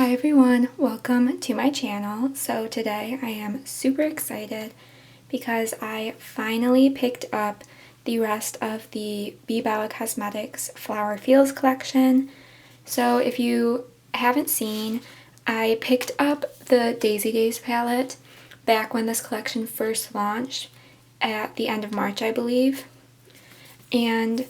Hi everyone, welcome to my channel. So today I am super excited because I finally picked up the rest of the BeBella Cosmetics Flower Feels collection. So if you haven't seen, I picked up the Daze palette back when this collection first launched at the end of March, I believe. And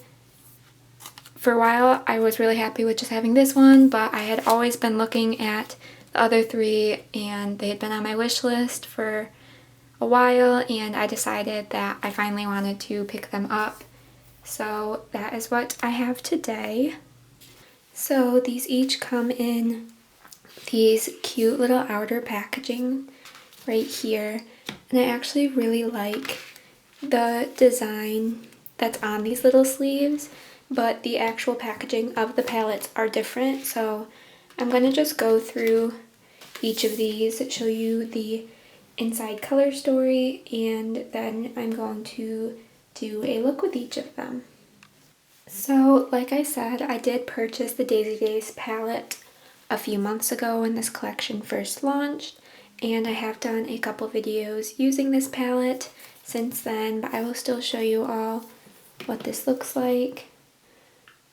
for a while, I was really happy with just having this one, but I had always been looking at the other three, and they had been on my wish list for a while, and I decided that I finally wanted to pick them up. So that is what I have today. So these each come in these cute little outer packaging right here, and I actually really like the design that's on these little sleeves, but the actual packaging of the palettes are different. So I'm going to just go through each of these, show you the inside color story, and then I'm going to do a look with each of them. So like I said, I did purchase the Daze palette a few months ago when this collection first launched, and I have done a couple videos using this palette since then, but I will still show you all what this looks like.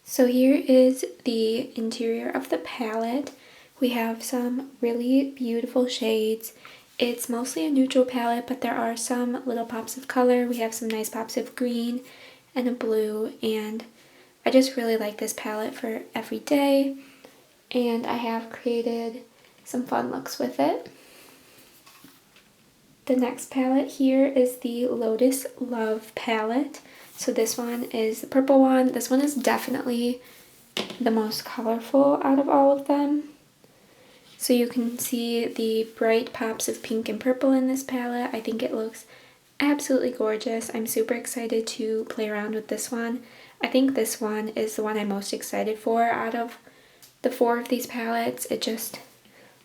So here is the interior of the palette. We have some really beautiful shades. It's mostly a neutral palette, but there are some little pops of color. We have some nice pops of green and a blue, and I just really like this palette for every day, and I have created some fun looks with it. The next palette here is the Lotus Love palette. So this one is the purple one. This one is definitely the most colorful out of all of them. So you can see the bright pops of pink and purple in this palette. I think it looks absolutely gorgeous. I'm super excited to play around with this one. I think this one is the one I'm most excited for out of the four of these palettes. It just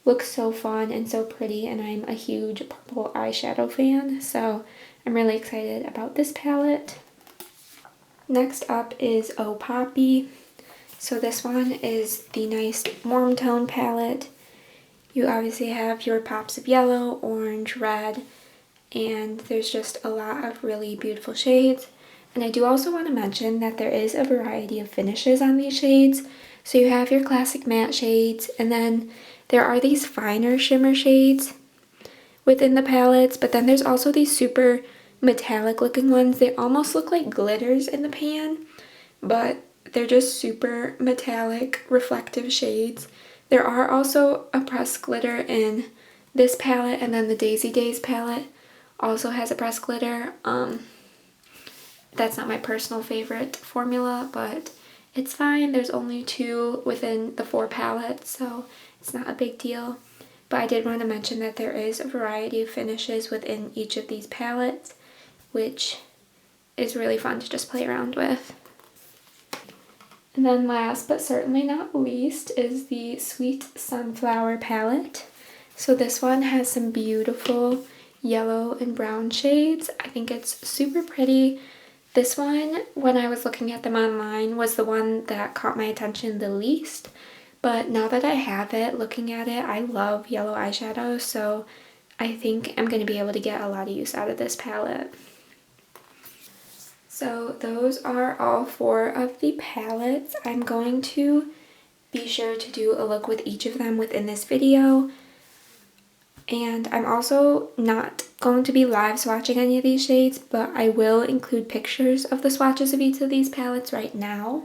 looks so fun and so pretty, and I'm a huge purple eyeshadow fan, so I'm really excited about this palette. Next up is Oh Poppy. So this one is the nice warm tone palette. You obviously have your pops of yellow, orange, red, and there's just a lot of really beautiful shades. And I do also want to mention that there is a variety of finishes on these shades. So you have your classic matte shades, and then there are these finer shimmer shades within the palettes, but then there's also these super metallic looking ones. They almost look like glitters in the pan, but they're just super metallic reflective shades. There are also a pressed glitter in this palette, and then the Daze palette also has a pressed glitter. That's not my personal favorite formula, but it's fine. There's only two within the four palettes, so it's not a big deal. But I did want to mention that there is a variety of finishes within each of these palettes, which is really fun to just play around with. And then last but certainly not least is the Sweet Sunflower palette. So this one has some beautiful yellow and brown shades. I think it's super pretty. This one, when I was looking at them online, was the one that caught my attention the least. But now that I have it, looking at it, I love yellow eyeshadow, so I think I'm going to be able to get a lot of use out of this palette. So those are all four of the palettes. I'm going to be sure to do a look with each of them within this video. And I'm also not going to be live swatching any of these shades, but I will include pictures of the swatches of each of these palettes right now.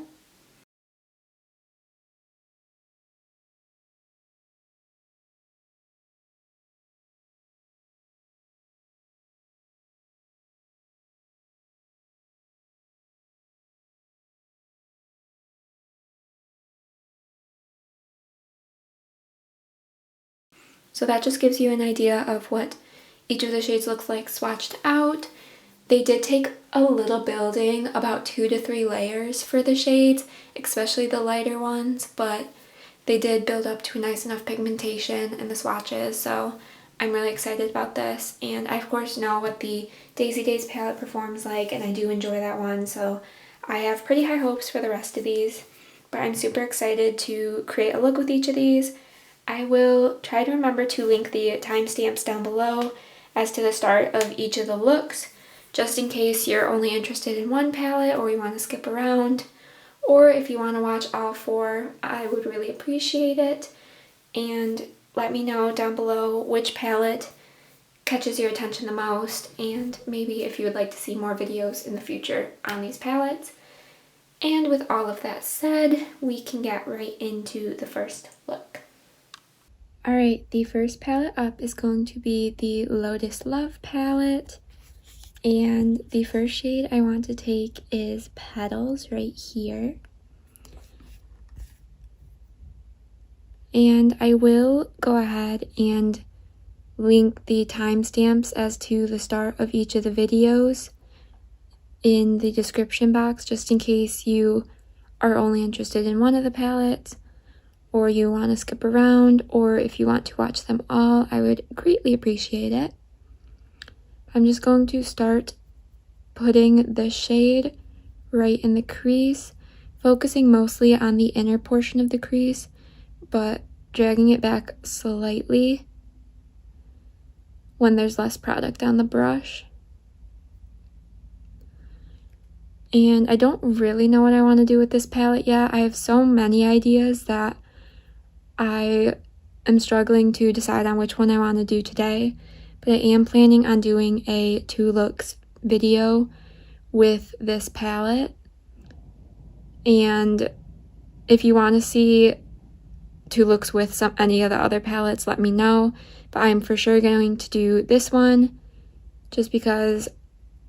So that just gives you an idea of what each of the shades looks like swatched out. They did take a little building, about 2 to 3 layers for the shades, especially the lighter ones, but they did build up to a nice enough pigmentation in the swatches, so I'm really excited about this. And I of course know what the Daze palette performs like, and I do enjoy that one, so I have pretty high hopes for the rest of these. But I'm super excited to create a look with each of these. I will try to remember to link the timestamps down below as to the start of each of the looks, just in case you're only interested in one palette or you want to skip around, or if you want to watch all 4, I would really appreciate it. And let me know down below which palette catches your attention the most, and maybe if you would like to see more videos in the future on these palettes. And with all of that said, we can get right into the first look. Alright, the first palette up is going to be the Lotus Love palette. And the first shade I want to take is Petals right here. And I will go ahead and link the timestamps as to the start of each of the videos in the description box, just in case you are only interested in one of the palettes, or you want to skip around, or if you want to watch them all, I would greatly appreciate it. I'm just going to start putting the shade right in the crease, focusing mostly on the inner portion of the crease, but dragging it back slightly when there's less product on the brush. And I don't really know what I want to do with this palette yet. I have so many ideas that I am struggling to decide on which one I want to do today, but I am planning on doing a 2 looks video with this palette. And if you want to see 2 looks with any of the other palettes, let me know. But I'm for sure going to do this one just because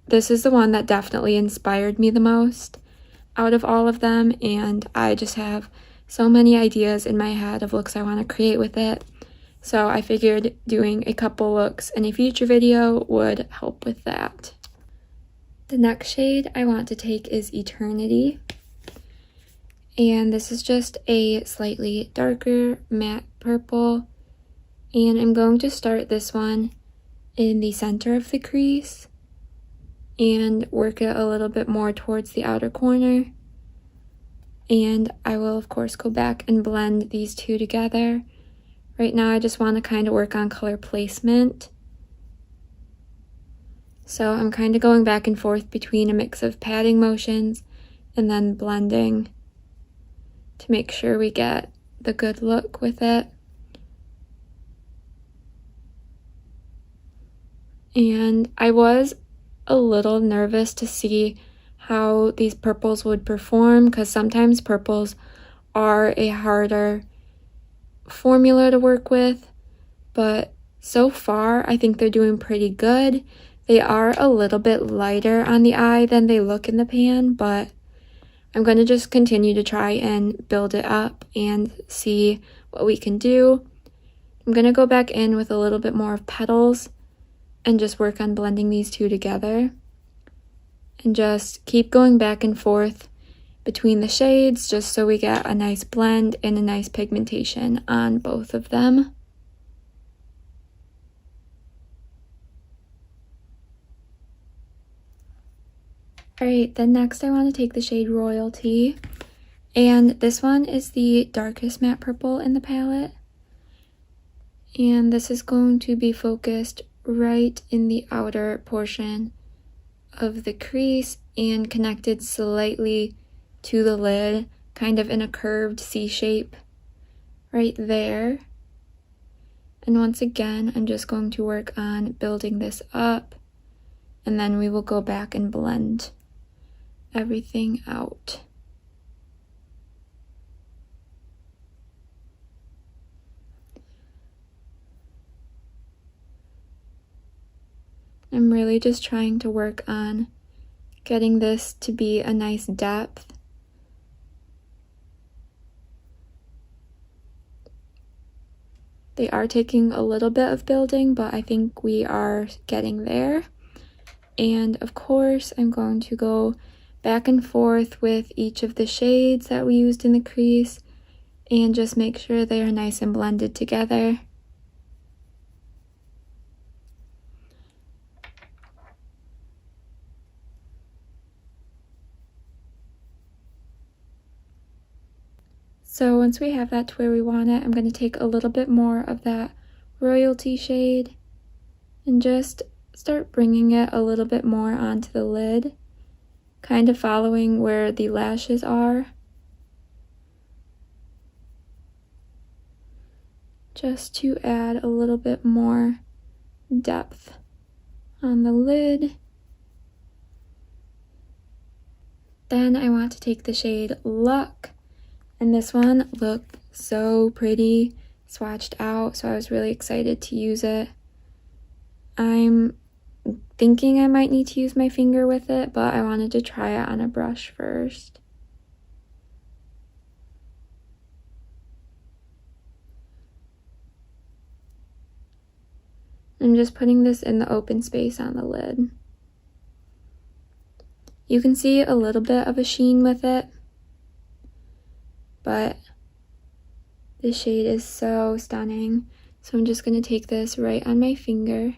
this is the one that definitely inspired me the most out of all of them, and I just have so many ideas in my head of looks I want to create with it. So I figured doing a couple looks in a future video would help with that. The next shade I want to take is Eternity. And this is just a slightly darker matte purple. And I'm going to start this one in the center of the crease and work it a little bit more towards the outer corner. And I will of course go back and blend these 2 together. Right now I just want to kind of work on color placement. So I'm kind of going back and forth between a mix of patting motions and then blending to make sure we get the good look with it. And I was a little nervous to see how these purples would perform, because sometimes purples are a harder formula to work with, but so far I think they're doing pretty good. They are a little bit lighter on the eye than they look in the pan, but I'm going to just continue to try and build it up and see what we can do. I'm going to go back in with a little bit more of Petals and just work on blending these 2 together. And just keep going back and forth between the shades just so we get a nice blend and a nice pigmentation on both of them. Alright, then next I want to take the shade Royalty. And this one is the darkest matte purple in the palette. And this is going to be focused right in the outer portion of the crease and connected slightly to the lid, kind of in a curved C shape right there. And once again, I'm just going to work on building this up, and then we will go back and blend everything out. I'm really just trying to work on getting this to be a nice depth. They are taking a little bit of building, but I think we are getting there. And of course, I'm going to go back and forth with each of the shades that we used in the crease and just make sure they are nice and blended together. So once we have that to where we want it, I'm going to take a little bit more of that Royalty shade and just start bringing it a little bit more onto the lid, kind of following where the lashes are, just to add a little bit more depth on the lid. Then I want to take the shade Luck, and this one looked so pretty swatched out, so I was really excited to use it. I'm thinking I might need to use my finger with it, but I wanted to try it on a brush first. I'm just putting this in the open space on the lid. You can see a little bit of a sheen with it, but the shade is so stunning. So I'm just going to take this right on my finger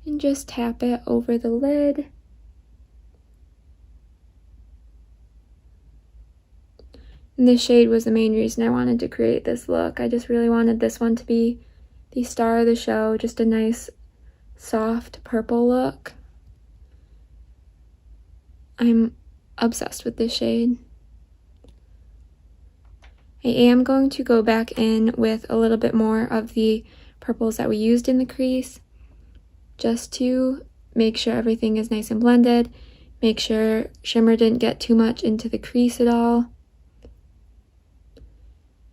and just tap it over the lid. And this shade was the main reason I wanted to create this look. I just really wanted this one to be the star of the show, just a nice soft purple look. I'm obsessed with this shade. I am going to go back in with a little bit more of the purples that we used in the crease, just to make sure everything is nice and blended, make sure shimmer didn't get too much into the crease at all,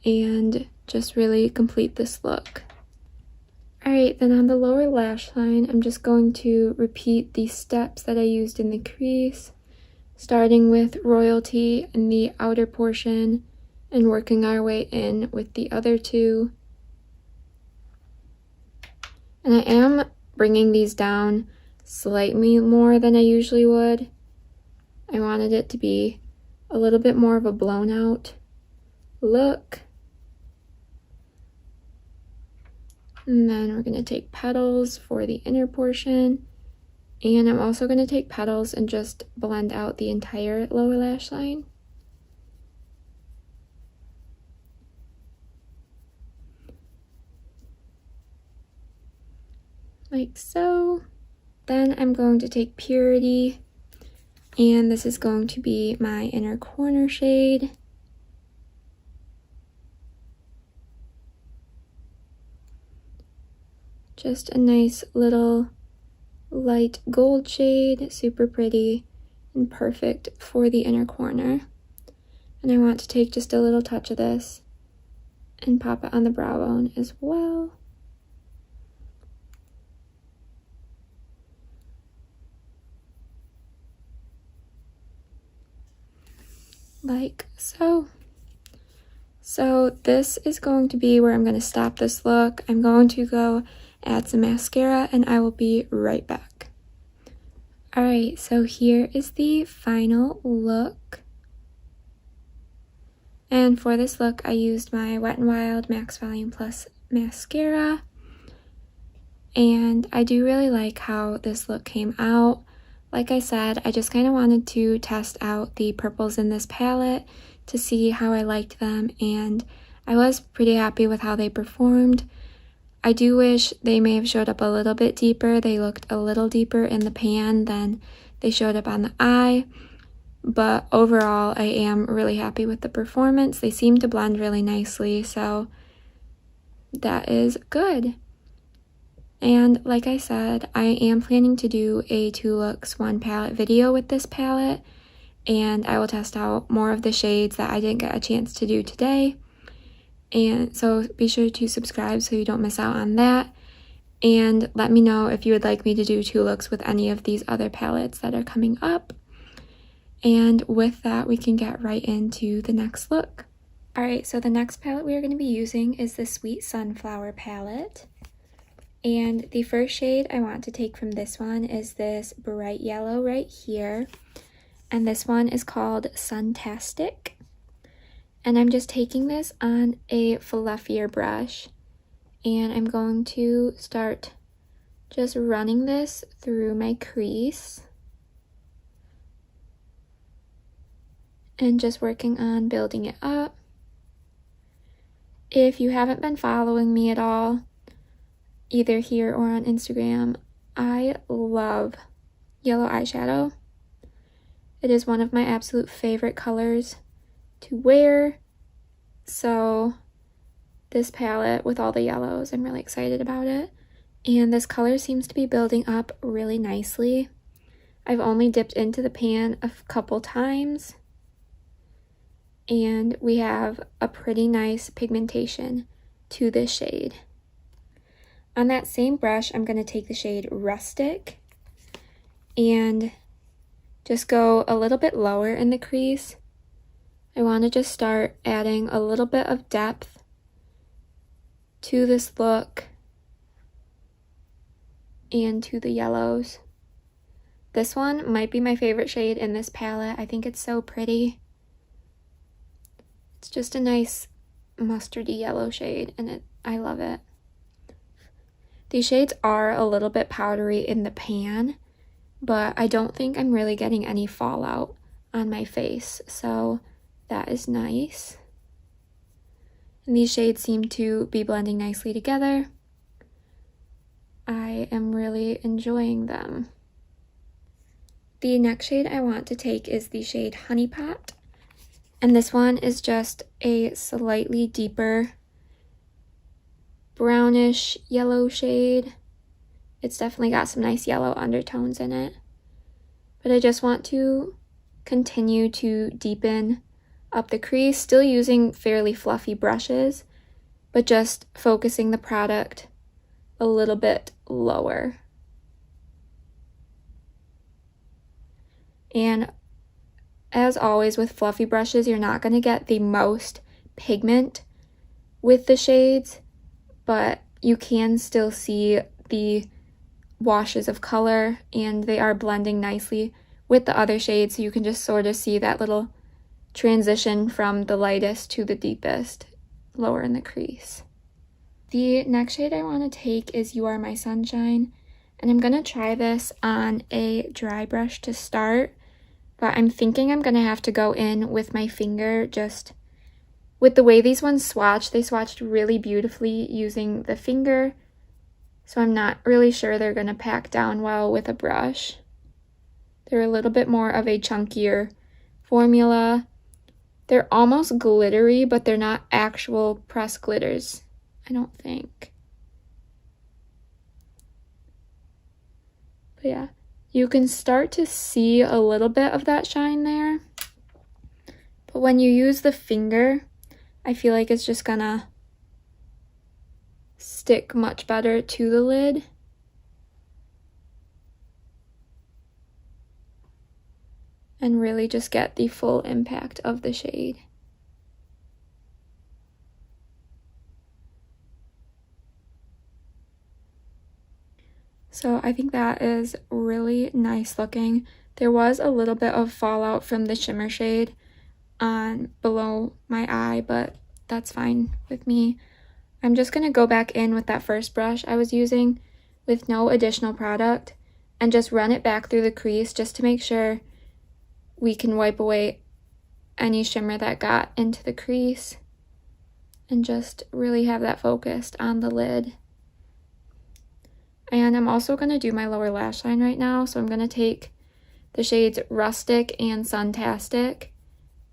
and just really complete this look. Alright, then on the lower lash line, I'm just going to repeat the steps that I used in the crease, starting with Royalty in the outer portion and working our way in with the other two. And I am bringing these down slightly more than I usually would. I wanted it to be a little bit more of a blown out look. And then we're going to take Petals for the inner portion. And I'm also going to take Petals and just blend out the entire lower lash line. Like so. Then I'm going to take Purity, and this is going to be my inner corner shade. Just a nice little light gold shade, super pretty and perfect for the inner corner. And I want to take just a little touch of this and pop it on the brow bone as well. Like so. So this is going to be where I'm going to stop this look. I'm going to go add some mascara and I will be right back. Alright, so here is the final look. And for this look, I used my Wet n Wild Max Volume Plus mascara. And I do really like how this look came out. Like I said, I just kind of wanted to test out the purples in this palette to see how I liked them, and I was pretty happy with how they performed. I do wish they may have showed up a little bit deeper. They looked a little deeper in the pan than they showed up on the eye, but overall I am really happy with the performance. They seem to blend really nicely, so that is good. And like I said, I am planning to do a 2 looks 1 palette video with this palette, and I will test out more of the shades that I didn't get a chance to do today. And so be sure to subscribe so you don't miss out on that. And let me know if you would like me to do 2 looks with any of these other palettes that are coming up. And with that, we can get right into the next look. Alright, so the next palette we are going to be using is the Sweet Sunflower palette. And the first shade I want to take from this one is this bright yellow right here. And this one is called Suntastic. And I'm just taking this on a fluffier brush. And I'm going to start just running this through my crease. and just working on building it up. If you haven't been following me at all, either here or on Instagram, I love yellow eyeshadow. It is one of my absolute favorite colors to wear. So this palette with all the yellows, I'm really excited about it. And this color seems to be building up really nicely. I've only dipped into the pan a couple times, and we have a pretty nice pigmentation to this shade. On that same brush, I'm going to take the shade Rustic and just go a little bit lower in the crease. I want to just start adding a little bit of depth to this look and to the yellows. This one might be my favorite shade in this palette. I think it's so pretty. It's just a nice mustardy yellow shade, and I love it. These shades are a little bit powdery in the pan, but I don't think I'm really getting any fallout on my face, so that is nice. And these shades seem to be blending nicely together. I am really enjoying them. The next shade I want to take is the shade Honey Pot, and this one is just a slightly deeper brownish yellow shade. It's definitely got some nice yellow undertones in it, but I just want to continue to deepen up the crease, still using fairly fluffy brushes, but just focusing the product a little bit lower. And as always with fluffy brushes, you're not going to get the most pigment with the shades, but you can still see the washes of color, and they are blending nicely with the other shades, so you can just sort of see that little transition from the lightest to the deepest lower in the crease. The next shade I want to take is You Are My Sunshine, and I'm going to try this on a dry brush to start, but I'm thinking I'm going to have to go in with my finger. Just with the way these ones swatch, they swatched really beautifully using the finger, so I'm not really sure they're going to pack down well with a brush. They're a little bit more of a chunkier formula. They're almost glittery, but they're not actual pressed glitters, I don't think. But yeah, you can start to see a little bit of that shine there. But when you use the finger, I feel like it's just gonna stick much better to the lid. And really just get the full impact of the shade. So I think that is really nice looking. There was a little bit of fallout from the shimmer shade on below my eye, but that's fine with me. I'm just going to go back in with that first brush I was using with no additional product and just run it back through the crease just to make sure we can wipe away any shimmer that got into the crease and just really have that focused on the lid. And I'm also going to do my lower lash line right now, so I'm going to take the shades Rustic and Suntastic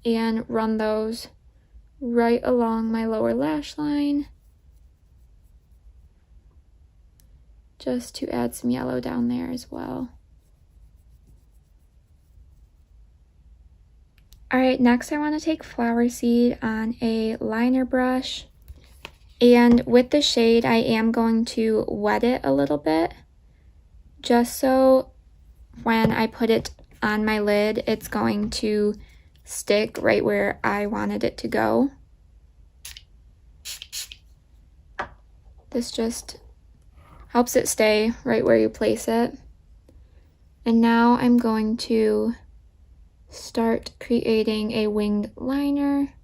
and run those right along my lower lash line just to add some yellow down there as well. Alright, next I want to take Flower Seed on a liner brush. And with the shade, I am going to wet it a little bit, just so when I put it on my lid, it's going to stick right where I wanted it to go. This just helps it stay right where you place it. And now I'm going to start creating a winged liner.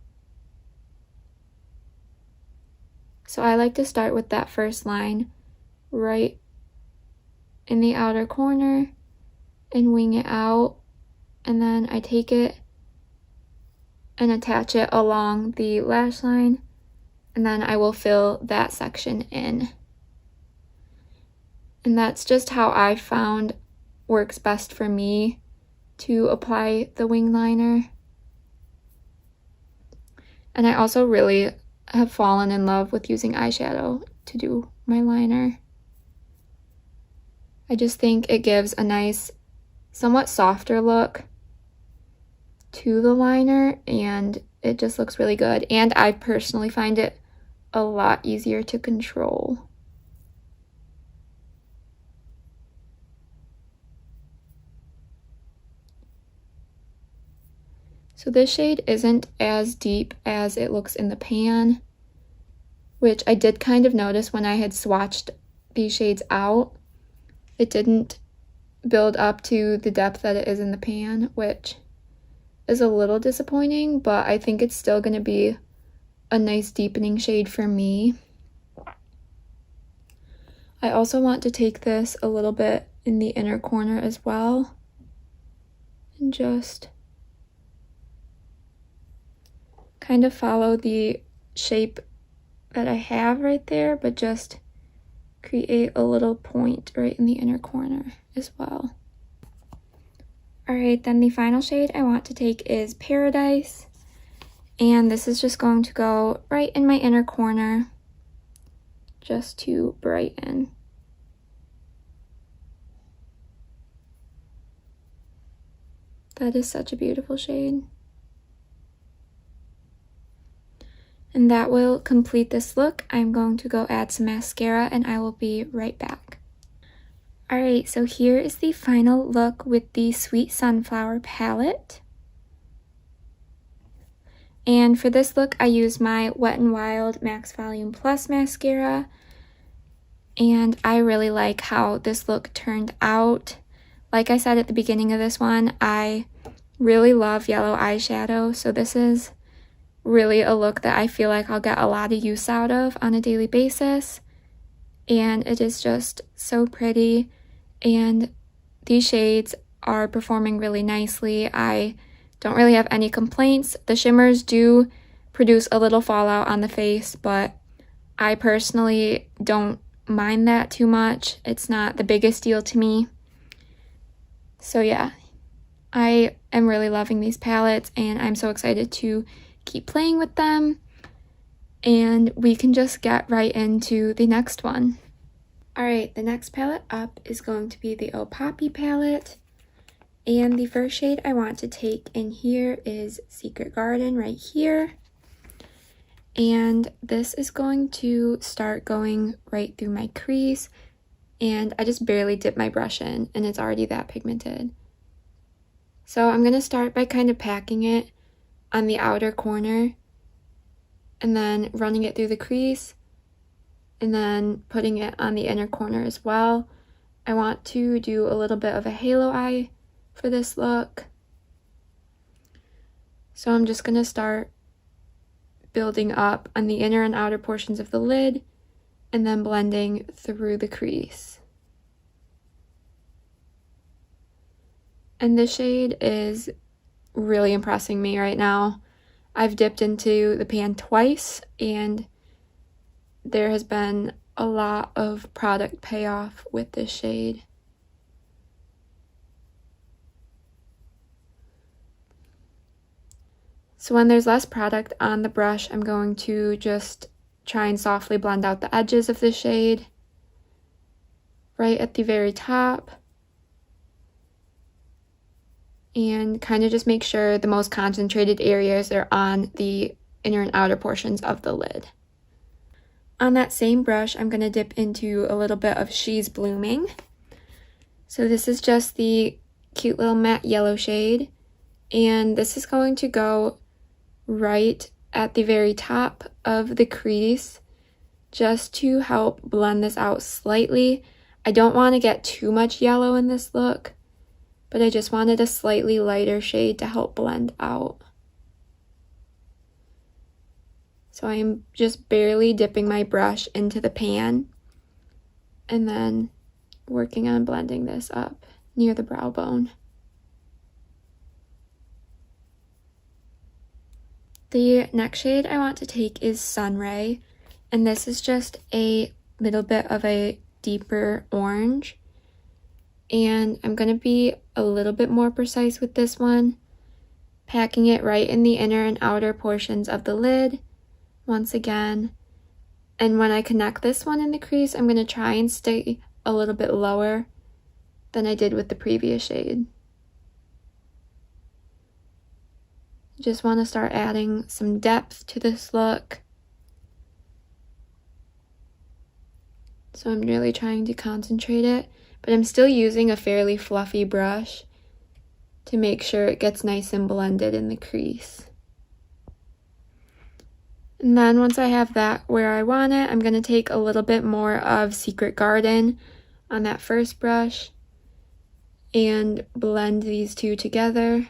So I like to start with that first line right in the outer corner and wing it out, and then I take it and attach it along the lash line, and then I will fill that section in. And that's just how I found works best for me to apply the wing liner. And I also really have fallen in love with using eyeshadow to do my liner. I just think it gives a nice, somewhat softer look to the liner, and it just looks really good. And I personally find it a lot easier to control. So this shade isn't as deep as it looks in the pan, which I did kind of notice when I had swatched these shades out. It didn't build up to the depth that it is in the pan, which is a little disappointing, but I think it's still going to be a nice deepening shade for me. I also want to take this a little bit in the inner corner as well, and just kind of follow the shape that I have right there, but just create a little point right in the inner corner as well. Alright, then the final shade I want to take is Paradise, and this is just going to go right in my inner corner just to brighten. That is such a beautiful shade. And that will complete this look. I'm going to go add some mascara and I will be right back. Alright, so here is the final look with the Sweet Sunflower palette. And for this look, I used my Wet n Wild Max Volume Plus mascara. And I really like how this look turned out. Like I said at the beginning of this one, I really love yellow eyeshadow, so this is really a look that I feel like I'll get a lot of use out of on a daily basis. And it is just so pretty, and these shades are performing really nicely. I don't really have any complaints. The shimmers do produce a little fallout on the face, but I personally don't mind that too much. It's not the biggest deal to me. So yeah, I am really loving these palettes, and I'm so excited to keep playing with them, and we can just get right into the next one. Alright, the next palette up is going to be the Oh Poppy palette, and the first shade I want to take in here is Secret Garden right here, and this is going to start going right through my crease, and I just barely dip my brush in and it's already that pigmented. So I'm going to start by kind of packing it on the outer corner and then running it through the crease and then putting it on the inner corner as well. I want to do a little bit of a halo eye for this look. So I'm just going to start building up on the inner and outer portions of the lid and then blending through the crease. And this shade is really impressing me right now. I've dipped into the pan twice, and there has been a lot of product payoff with this shade. So when there's less product on the brush, I'm going to just try and softly blend out the edges of the shade right at the very top, and kind of just make sure the most concentrated areas are on the inner and outer portions of the lid. On that same brush, I'm going to dip into a little bit of She's Blooming. So this is just the cute little matte yellow shade, and this is going to go right at the very top of the crease just to help blend this out slightly. I don't want to get too much yellow in this look, but I just wanted a slightly lighter shade to help blend out. So I'm just barely dipping my brush into the pan and then working on blending this up near the brow bone. The next shade I want to take is Sunray, and this is just a little bit of a deeper orange. And I'm going to be a little bit more precise with this one, packing it right in the inner and outer portions of the lid once again. And when I connect this one in the crease, I'm going to try and stay a little bit lower than I did with the previous shade. Just want to start adding some depth to this look. So I'm really trying to concentrate it, but I'm still using a fairly fluffy brush to make sure it gets nice and blended in the crease. And then once I have that where I want it, I'm going to take a little bit more of Secret Garden on that first brush and blend these two together.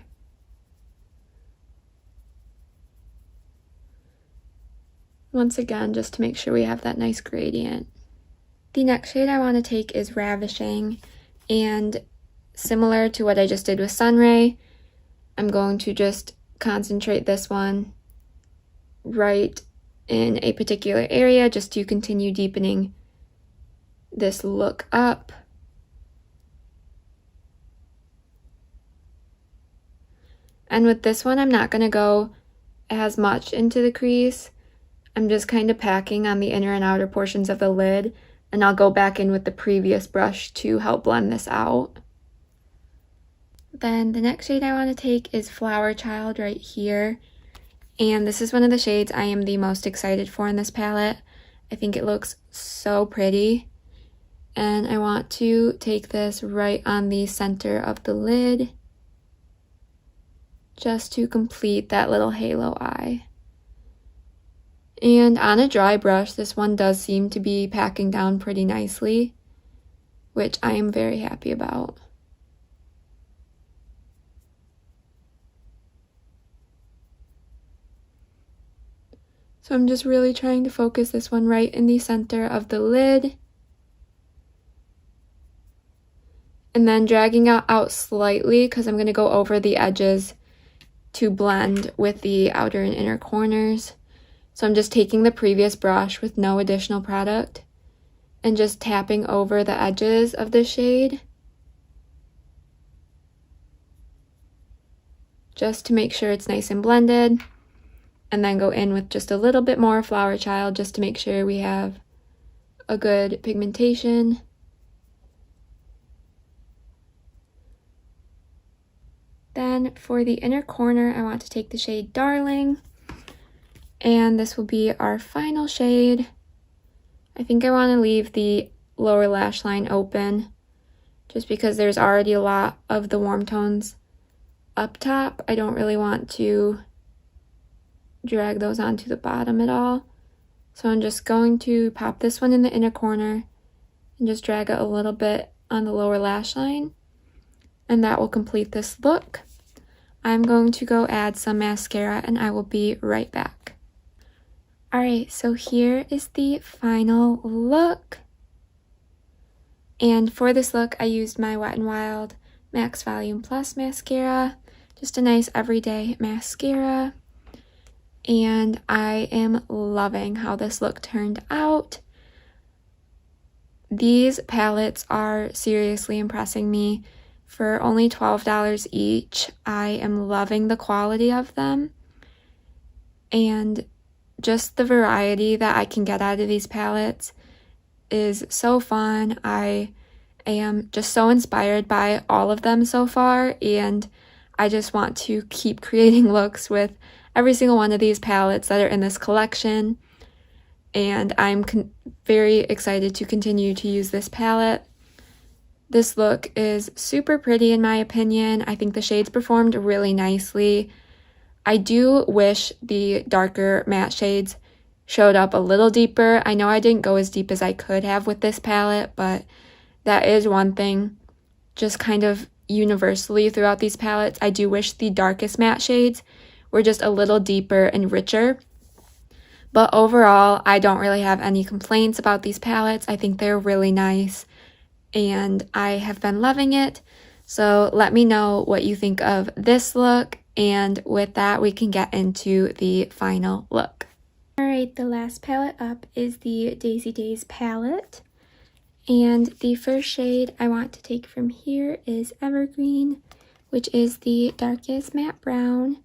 Once again, just to make sure we have that nice gradient. The next shade I want to take is Ravishing, and similar to what I just did with Sunray, I'm going to just concentrate this one right in a particular area just to continue deepening this look up. And with this one, I'm not going to go as much into the crease. I'm just kind of packing on the inner and outer portions of the lid, and I'll go back in with the previous brush to help blend this out. Then the next shade I want to take is Flower Child right here. And this is one of the shades I am the most excited for in this palette. I think it looks so pretty. And I want to take this right on the center of the lid, just to complete that little halo eye. And on a dry brush, this one does seem to be packing down pretty nicely, which I am very happy about. So I'm just really trying to focus this one right in the center of the lid. And then dragging it out slightly because I'm going to go over the edges to blend with the outer and inner corners. So I'm just taking the previous brush with no additional product and just tapping over the edges of the shade, just to make sure it's nice and blended, and then go in with just a little bit more Flower Child just to make sure we have a good pigmentation. Then for the inner corner, I want to take the shade Darling, and this will be our final shade. I think I want to leave the lower lash line open just because there's already a lot of the warm tones up top. I don't really want to drag those onto the bottom at all. So I'm just going to pop this one in the inner corner and just drag it a little bit on the lower lash line, and that will complete this look. I'm going to go add some mascara and I will be right back. Alright, so here is the final look. And for this look, I used my Wet n Wild Max Volume Plus mascara. Just a nice everyday mascara. And I am loving how this look turned out. These palettes are seriously impressing me. For only $12 each, I am loving the quality of them. And just the variety that I can get out of these palettes is so fun. I am just so inspired by all of them so far, and I just want to keep creating looks with every single one of these palettes that are in this collection. And I'm very excited to continue to use this palette. This look is super pretty in my opinion. I think the shades performed really nicely. I do wish the darker matte shades showed up a little deeper. I know I didn't go as deep as I could have with this palette, but that is one thing just kind of universally throughout these palettes. I do wish the darkest matte shades were just a little deeper and richer. But overall, I don't really have any complaints about these palettes. I think they're really nice, and I have been loving it. So let me know what you think of this look And with that, we can get into the final look. Alright, the last palette up is the Daze palette. And the first shade I want to take from here is Evergreen, which is the darkest matte brown.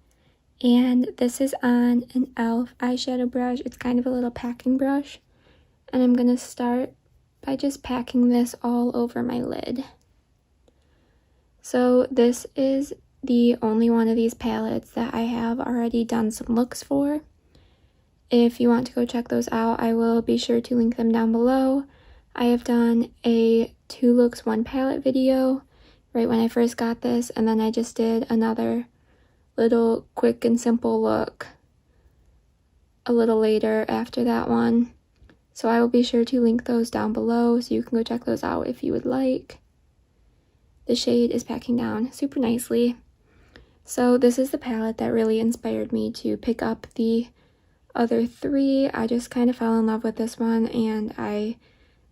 And this is on an e.l.f. eyeshadow brush. It's kind of a little packing brush. And I'm going to start by just packing this all over my lid. So this is the only one of these palettes that I have already done some looks for. If you want to go check those out, I will be sure to link them down below. I have done a 2 looks 1 palette video right when I first got this, and then I just did another little quick and simple look a little later after that one. So I will be sure to link those down below so you can go check those out if you would like. The shade is packing down super nicely. So this is the palette that really inspired me to pick up the other 3. I just kind of fell in love with this one, and I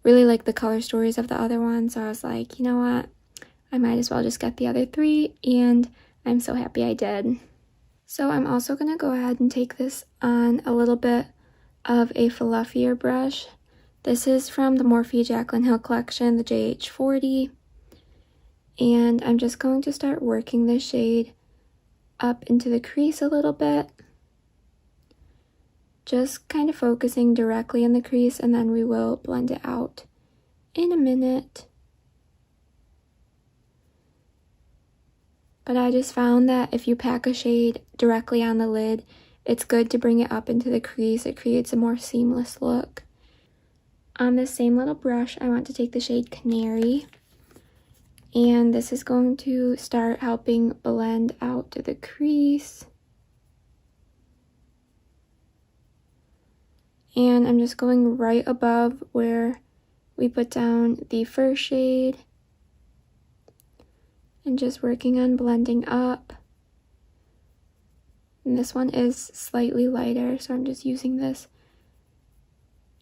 really like the color stories of the other one, so I was like, you know what, I might as well just get the other 3, and I'm so happy I did. So I'm also going to go ahead and take this on a little bit of a fluffier brush. This is from the Morphe Jaclyn Hill collection, the JH40, and I'm just going to start working this shade up into the crease a little bit. Just kind of focusing directly in the crease, and then we will blend it out in a minute. But I just found that if you pack a shade directly on the lid, it's good to bring it up into the crease. It creates a more seamless look. On this same little brush, I want to take the shade Canary. And this is going to start helping blend out to the crease. And I'm just going right above where we put down the first shade and just working on blending up. And this one is slightly lighter, so I'm just using this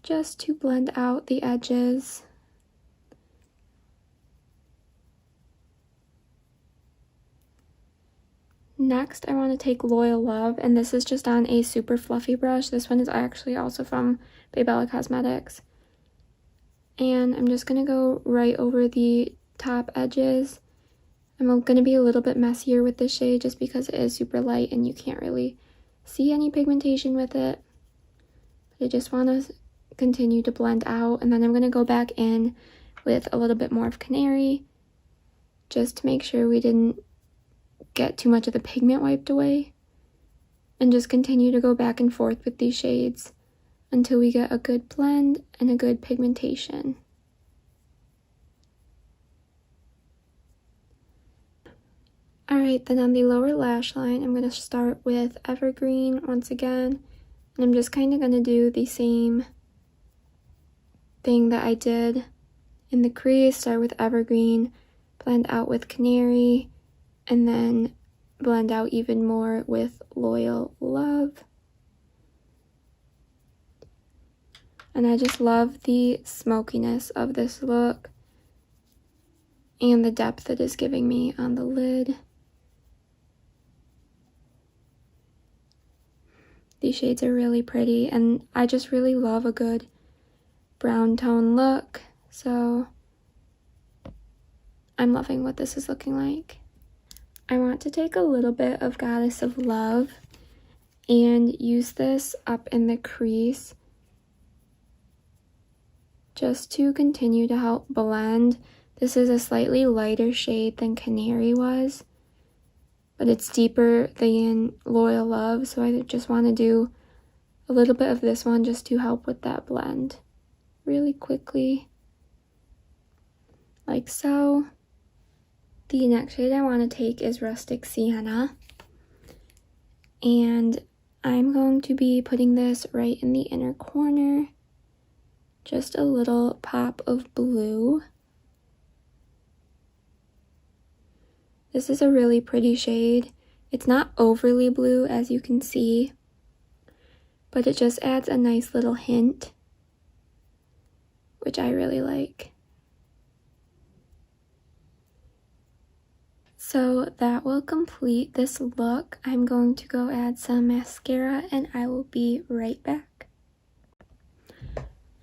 just to blend out the edges. Next, I want to take Loyal Love, and this is just on a super fluffy brush. This one is actually also from BeBella Cosmetics. And I'm just going to go right over the top edges. I'm going to be a little bit messier with this shade just because it is super light and you can't really see any pigmentation with it. But I just want to continue to blend out, and then I'm going to go back in with a little bit more of Canary just to make sure we didn't get too much of the pigment wiped away, and just continue to go back and forth with these shades until we get a good blend and a good pigmentation. Alright, then on the lower lash line, I'm going to start with Evergreen once again, and I'm just kind of going to do the same thing that I did in the crease. Start with Evergreen, blend out with Canary, and then blend out even more with Loyal Love. And I just love the smokiness of this look and the depth it is giving me on the lid. These shades are really pretty, and I just really love a good brown tone look, so I'm loving what this is looking like. I want to take a little bit of Goddess of Love and use this up in the crease just to continue to help blend. This is a slightly lighter shade than Canary was, but it's deeper than Loyal Love, so I just want to do a little bit of this one just to help with that blend really quickly, like so. The next shade I want to take is Rustic Sienna, and I'm going to be putting this right in the inner corner, just a little pop of blue. This is a really pretty shade. It's not overly blue, as you can see, but it just adds a nice little hint, which I really like. So that will complete this look. I'm going to go add some mascara and I will be right back.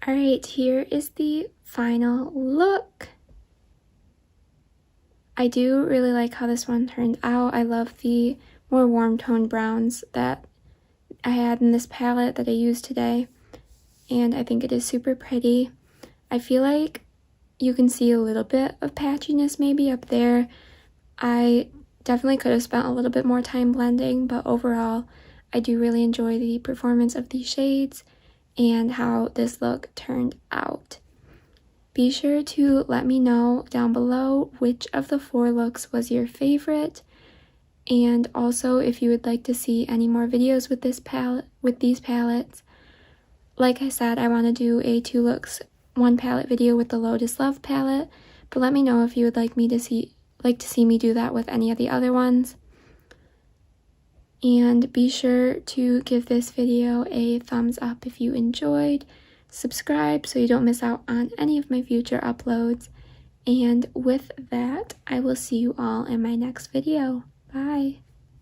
Alright, here is the final look. I do really like how this one turned out. I love the more warm toned browns that I had in this palette that I used today. And I think it is super pretty. I feel like you can see a little bit of patchiness maybe up there. I definitely could have spent a little bit more time blending, but overall, I do really enjoy the performance of these shades and how this look turned out. Be sure to let me know down below which of the 4 looks was your favorite, and also if you would like to see any more videos with these palettes. Like I said, I want to do a 2 looks 1 palette video with the Lotus Love palette, but let me know if you would like to see me do that with any of the other ones. And be sure to give this video a thumbs up if you enjoyed. Subscribe so you don't miss out on any of my future uploads. And with that, I will see you all in my next video. Bye!